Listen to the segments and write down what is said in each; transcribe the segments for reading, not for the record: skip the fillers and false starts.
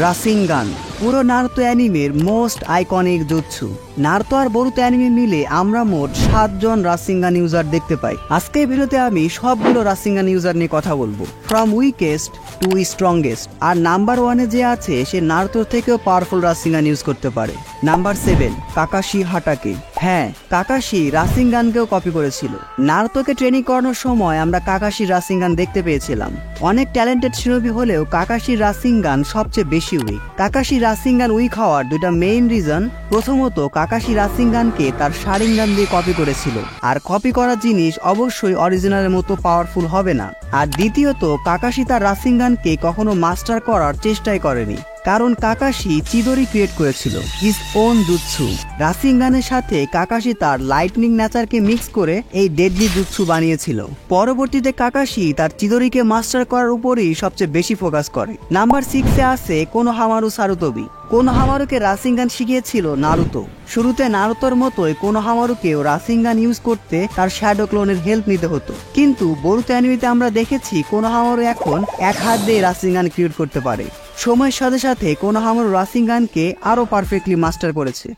রাসিঙ্গান পুরো নারুতো অ্যানিমের most iconic jutsu. Naruto আর বোরুতো অ্যানিমে মিলে আমরা মোট 7 জন রাসিঙ্গান ইউজার দেখতে পাই। আজকের ভিডিওতে আমি সবগুলো রাসিঙ্গান ইউজার নিয়ে কথা বলবো, ফ্রম উইকেস্ট টু স্ট্রংগেস্ট। আর নাম্বার 1-এ যে আছে সে নারুতোর থেকেও পাওয়ারফুল রাসিঙ্গান ইউজ করতে পারে। Number 7 Kakashi Hatake. হ্যাঁ, কাকাশি রাসিঙ্গানকেও কপি করেছিল। নারুতোকে ট্রেনিং করানোর সময় আমরা কাকাশির রাসিঙ্গান দেখতে পেয়েছিলাম। অনেক ট্যালেন্টেড শিনোবি হলেও কাকাশির রাসিঙ্গান সবচেয়ে বেশি উইক। কাকাশি রাসিঙ্গান উইক হওয়ার দুইটা মেইন রিজন, প্রথমত কাকাশি রাসিঙ্গানকে তার শারিঙ্গান দিয়ে কপি করেছিল, আর কপি করা জিনিস অবশ্যই অরিজিনালের মতো পাওয়ারফুল হবে না। আর দ্বিতীয়ত কাকাশি তার রাসিঙ্গানকে কখনো মাস্টার করার চেষ্টাই করেনি, কারণ কাকাশি চিদরি ক্রিয়েট করেছিল হিজ ওন জুৎসু। রাসিঙ্গানের সাথে কাকাশি তার লাইটনিং নেচারকে মিক্স করে এই ডেডলি জুৎসু বানিয়েছিল। পরবর্তীতে কাকাশি তার চিদরিকে মাস্টার করার উপরই সবচেয়ে বেশি ফোকাস করে। নাম্বার 6-এ আছে কোনোহামারু সারুতোবি। কোনোহামারুকে রাসিঙ্গান শিখিয়েছিল নারুতো। শুরুতে নারুতোর মতোই কোনোহামারুকেও রাসিঙ্গান ইউজ করতে তার শ্যাডো ক্লোনের হেল্প নিতে হতো, কিন্তু বোরুতো অ্যানিমেতে আমরা দেখেছি কোনোহামারু এখন এক হাত দিয়ে রাসিঙ্গান ক্রিয়েট করতে পারে। সময়ের সাথে সাথে কোনোহামারু রাসিঙ্গানকে আরো পারফেক্টলি মাস্টার করেছে।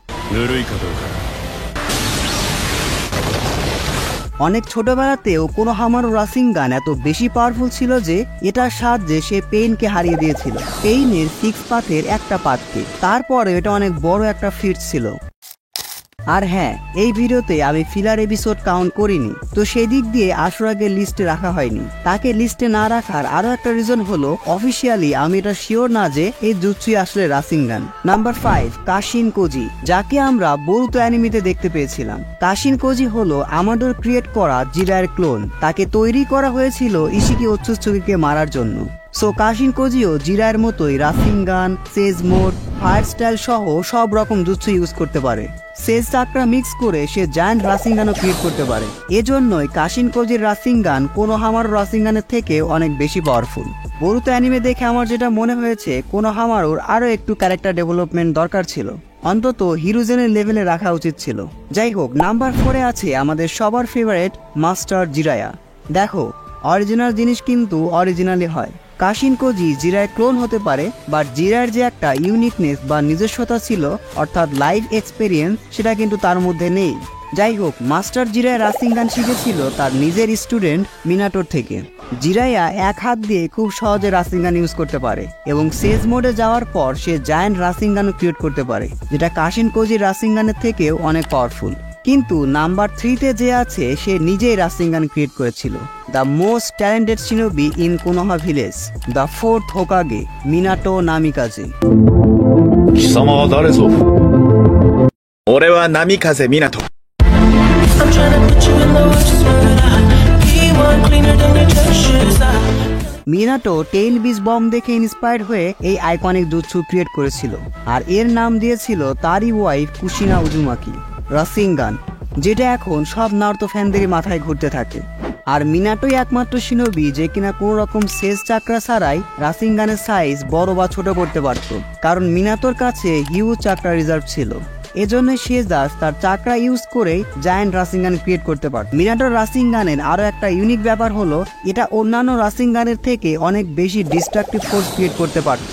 অনেক ছোটবেলাতেও কোনোহামারু রাসিঙ্গান এত বেশি পাওয়ারফুল ছিল যে এটার সাহায্যে সে পেইনকে হারিয়ে দিয়েছিল, পেইনের 6 পাথের একটা পাতকে। তারপরে এটা অনেক বড় একটা ফিট ছিল। আর হ্যাঁ, এই ভিডিওতে আমি ফিলার এপিসোড কাউন্ট করিনি, তো সেই দিক দিয়ে আশুরাকে লিস্টে রাখা হয়নি। তাকে লিস্টে না রাখার আরো একটা রিজন হলো, অফিসিয়ালি আমি এটা শিওর না যে এই জুৎসুই আসলে রাসিঙ্গান। নাম্বার 5 কাশিন কোজি, যাকে আমরা বোরুতো অ্যানিমেতে দেখতে পেয়েছিলাম। কাশিন কোজি হলো আমাদের ক্রিয়েট করা জিরায়ের ক্লোন। তাকে তৈরি করা হয়েছিল ইশিকি ওৎসুৎসুকিকে মারার জন্য। সো কাশিন কোজিও জিরায়ের মতোই রাসিঙ্গান, সেজ মোড, ফায়ার স্টাইল সহ সব রকম জুৎসু ইউজ করতে পারে। সেজ চাকরা মিক্স করে সে জায়ান্ট রাসিঙ্গানও ক্রিয়েট করতে পারে। এজন্যই কাশিন কোজির রাসিঙ্গান কোনোহামারু রাসিঙ্গানের থেকে অনেক বেশি পাওয়ারফুল। বোরুতো অ্যানিমে দেখে আমার যেটা মনে হয়েছে, কোনোহামারুর আরো একটু ক্যারেক্টার ডেভেলপমেন্ট দরকার ছিল, অন্তত হিরোজেনের লেভেলে রাখা উচিত ছিল। যাই হোক, নাম্বার 4-এ আছে আমাদের সবার ফেভারিট মাস্টার জিরায়া। দেখো, অরিজিনাল জিনিস কিন্তু অরিজিনালি হয়। কাশিন কোজি জিরায় ক্লোন হতে পারে, বাট জিরায়ের যে একটা ইউনিকনেস বা নিজস্বতা ছিল, অর্থাৎ লাইফ এক্সপেরিয়েন্স, সেটা কিন্তু তার মধ্যে নেই। যাই হোক, মাস্টার জিরায় রাসিঙ্গান শিখেছিল তার নিজের স্টুডেন্ট মিনাটোর থেকে। জিরায়া এক হাত দিয়ে খুব সহজে রাসিঙ্গান ইউজ করতে পারে, এবং সেজ মোডে যাওয়ার পর সে জায়ান্ট রাসিঙ্গানও ক্রিয়েট করতে পারে, যেটা কাশিন কোজির রাসিঙ্গানের থেকেও অনেক পাওয়ারফুল। কিন্তু নাম্বার 3-তে যে আছে সে নিজেই রাসিঙ্গান ক্রিয়েট করেছিল। The most talented shinobi in Konoha village, the 4th Hokage, Minato Namikaze. 貴様は誰ぞ。俺は波風湊。 Minato tail beast bomb দেখে ইন্সপায়ার্ড হয়ে এই আইকনিক জুৎসু ক্রিয়েট করেছিল, আর এর নাম দিয়েছিল তারই ওয়াইফ কুশিনা উজুমাকি রাসিঙ্গান, যেটা এখন সব নারুতো ফ্যানদেরই মাথায় ঘুরতে থাকে। আর মিনাটোই একমাত্র শিনোবি যে কিনা কোনো রকম সেজ চাকরা ছাড়াই রাসিঙ্গানের সাইজ বড় বা ছোট করতে পারত, কারণ মিনাটোর কাছে হিউজ চাকরা রিজার্ভ ছিল। এজন্য সে জাস্ট তার চাকরা ইউজ করেই জায়ান্ট রাসিঙ্গান ক্রিয়েট করতে পারত। মিনাটোর রাসিঙ্গানের আরো একটা ইউনিক ব্যাপার হলো, এটা অন্যান্য রাসিঙ্গানের থেকে অনেক বেশি ডিস্ট্রাকটিভ ফোর্স ক্রিয়েট করতে পারত।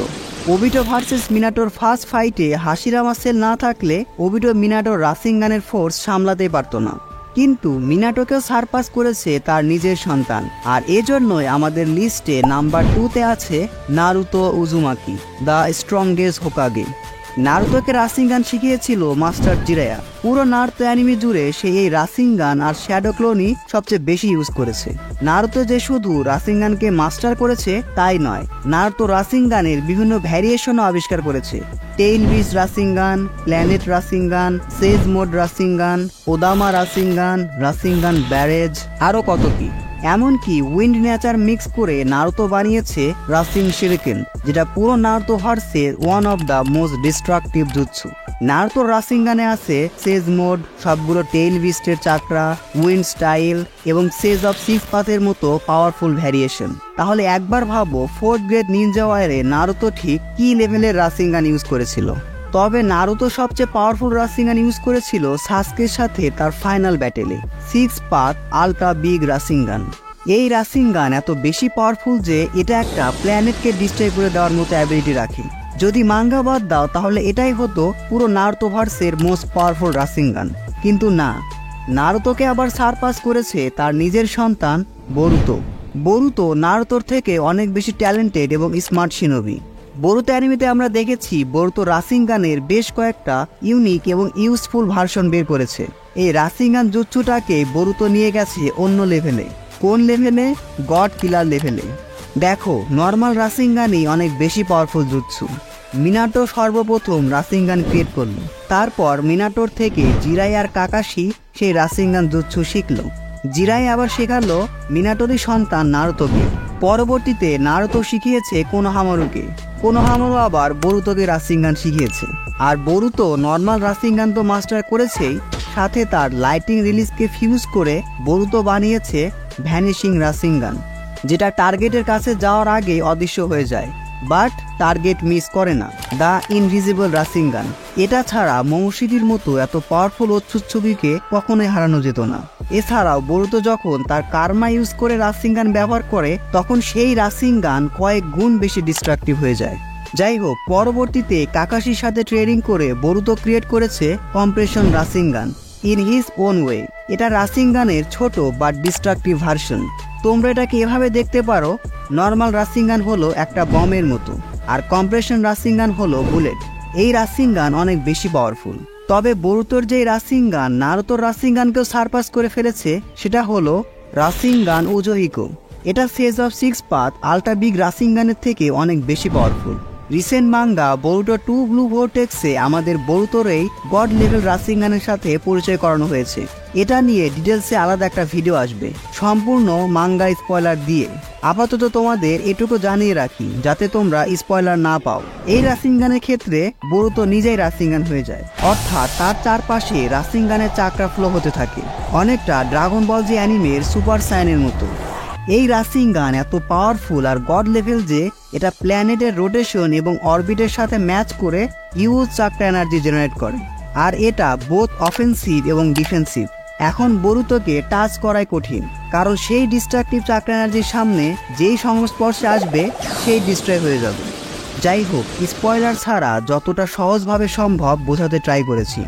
ওবিটো ভার্সেস মিনাটোর ফার্স্ট ফাইটে হাশিরামা সেল না থাকলে ওবিটো মিনাটোর রাসিঙ্গানের ফোর্স সামলাতেই পারত না, কিন্তু মিনাটোকেও সারপাস করেছে তার নিজের সন্তান। আর এজন্যই আমাদের লিস্টে নাম্বার 2-তে আছে Naruto Uzumaki, the strongest Hokage. নারুতোকে রাসিঙ্গান শিখিয়েছিল মাস্টার জিরায়া। পুরো নারুতো অ্যানিমে জুড়ে সে এই রাসিঙ্গান আর শ্যাডো ক্লোনই সবচেয়ে বেশি ইউজ করেছে। নারুতো যে শুধু রাসিঙ্গানকে মাস্টার করেছে তাই নয়, নারুতো রাসিঙ্গানের বিভিন্ন ভ্যারিয়েশনও আবিষ্কার করেছে। Tail beast Rasengan, planet Rasengan, sage mode Rasengan, Odama Rasengan, Rasengan barrage, আরো কত কি। এমনকি উইন্ড নেচার মিক্স করে নারুতো বানিয়েছে রাসিং শিরিকেন, যেটা পুরো নারুতো হর্সের one of the most destructive jutsu. নারুতোর রাসিঙ্গানে আছে সেজ মোড, সবগুলো টেইল বিস্টের চাকরা, উইন্ড স্টাইল এবং সেজ অফ 6 পাথের মতো পাওয়ারফুল ভ্যারিয়েশন। তাহলে একবার ভাবো 4th গ্রেড নিনজা ওয়ারে নারুতো ঠিক কি লেভেলের রাসিঙ্গান ইউজ করেছিল। তবে নারুতো সবচেয়ে পাওয়ারফুল রাসিঙ্গান ইউজ করেছিল সাসকের সাথে তার ফাইনাল ব্যাটেলে, 6 পাথ আলট্রা বিগ রাসিঙ্গান। এই রাসিঙ্গান এত বেশি পাওয়ারফুল যে এটা একটা প্ল্যানেটকে ডিস্ট্রয় করে দেওয়ার মতো অ্যাবিলিটি রাখে। যদি মাঙ্গা বাদ দাও তাহলে এটাই হতো পুরো নারুতোভার্সের মোস্ট পাওয়ারফুল রাসিঙ্গান। কিন্তু না, নারুতোকে আবার সারপাস করেছে তার নিজের সন্তান বরুতো। বরুতো নারুতোর থেকে অনেক বেশি ট্যালেন্টেড এবং স্মার্ট শিনোবি। বরুতো অ্যানিমেতে আমরা দেখেছি বরুতো রাসিঙ্গানের বেশ কয়েকটা ইউনিক এবং ইউজফুল ভার্সন বের করেছে। এই রাসিঙ্গান জুৎসুটাকে বরুতো নিয়ে গেছে অন্য লেভেলে। কোন লেভেলে? গড কিলার লেভেলে। দেখো, নর্মাল রাসিঙ্গানই অনেক বেশি পাওয়ারফুল জুৎসু। মিনাটো সর্বপ্রথম রাসিঙ্গান ক্রিয়েট করল, তারপর মিনাটোর থেকে জিরাই আর কাকাশি সেই রাসিঙ্গান জুৎসু শিখল। জিরাই আবার শেখালো মিনাটোরই সন্তান নারুতোকে। পরবর্তীতে নারুতো শিখিয়েছে কোনোহামারুকে, কোনোহামারু আবার বরুতোকে রাসিঙ্গান শিখিয়েছে। আর বরুতো নর্মাল রাসিঙ্গান তো মাস্টার করেছেই, সাথে তার লাইটিং রিলিজকে ফিউজ করে বরুতো বানিয়েছে ভ্যানিশিং রাসিঙ্গান, যেটা টার্গেটের কাছে যাওয়ার আগে অদৃশ্য হয়ে যায়, বাট টার্গেট মিস করে না, দ্য ইনভিজিবল রাসিঙ্গান। এটা ছাড়া মোমোশিটির মতো এত পাওয়ারফুল ওৎসুৎসুগিকে কখনোই হারানো যেত না। এছাড়াও বরুতো যখন তার কার্মা ইউজ করে রাসিঙ্গান ব্যবহার করে তখন সেই রাসিঙ্গান কয়েক গুণ বেশি ডিস্ট্রাকটিভ হয়ে যায়। যাই হোক, পরবর্তীতে কাকাশির সাথে ট্রেডিং করে বরুতো ক্রিয়েট করেছে compression Rasengan in his own way. এটা রাসিঙ্গানের ছোট বাট ডিস্ট্রাকটিভ ভার্সন। তোমরা এটাকে এভাবে দেখতে পারো, নর্মাল রাসিঙ্গান হলো একটা বমের মতো আর কম্প্রেশন রাসিঙ্গান হলো বুলেট। এই রাসিঙ্গান অনেক বেশি পাওয়ারফুল। তবে বরুতোর যে রাসিঙ্গান নারুতোর রাসিঙ্গানকেও সারপাস করে ফেলেছে সেটা হলো রাসিঙ্গান উজোহিকো। এটা phase of 6 path ultra big রাসিঙ্গানের থেকে অনেক বেশি powerful. Recent manga Boruto 2 blue ভোর্টেক্সে আমাদের বরুতোর এই গড লেভেল রাসিঙ্গানের সাথে পরিচয় করানো হয়েছে। এটা নিয়ে ডিটেলসে আলাদা একটা ভিডিও আসবে সম্পূর্ণ মাঙ্গা স্পয়লার দিয়ে। আপাতত তোমাদের এটুকু জানিয়ে রাখি যাতে তোমরা স্পয়লার না পাও। এই রাসিঙ্গানের ক্ষেত্রে বরুতো নিজেই রাসিঙ্গান হয়ে যায়, অর্থাৎ তার চারপাশে রাসিঙ্গানের চাকরা ফ্লো হতে থাকে, অনেকটা ড্রাগন বল জি অ্যানিমের সুপার সাইনের মতো। এই রাসিঙ্গান এত পাওয়ারফুল আর গড লেভেল যে এটা প্ল্যানেটের রোটেশন এবং অরবিটের সাথে ম্যাচ করে হিউজ চাকরা এনার্জি জেনারেট করে, আর এটা বোথ অফেন্সিভ এবং ডিফেন্সিভ। এখন বরুতোকে টাচ করাই কঠিন, কারণ সেই ডিস্ট্রাকটিভ চাকরা এনার্জির সামনে যেই সংস্পর্শে আসবে সেই ডিস্ট্রয় হয়ে যাবে। যাই হোক, স্পয়লার ছাড়া যতটা সহজভাবে সম্ভব বোঝাতে ট্রাই করেছি।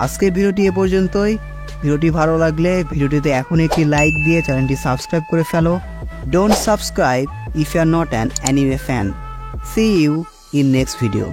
আজকের ভিডিওটি এ পর্যন্তই। ভিডিওটি ভালো লাগলে ভিডিওটিতে এখন একটি লাইক দিয়ে চ্যানেলটি সাবস্ক্রাইব করে ফেলো। Don't subscribe if you are not an anime fan. See you in next video.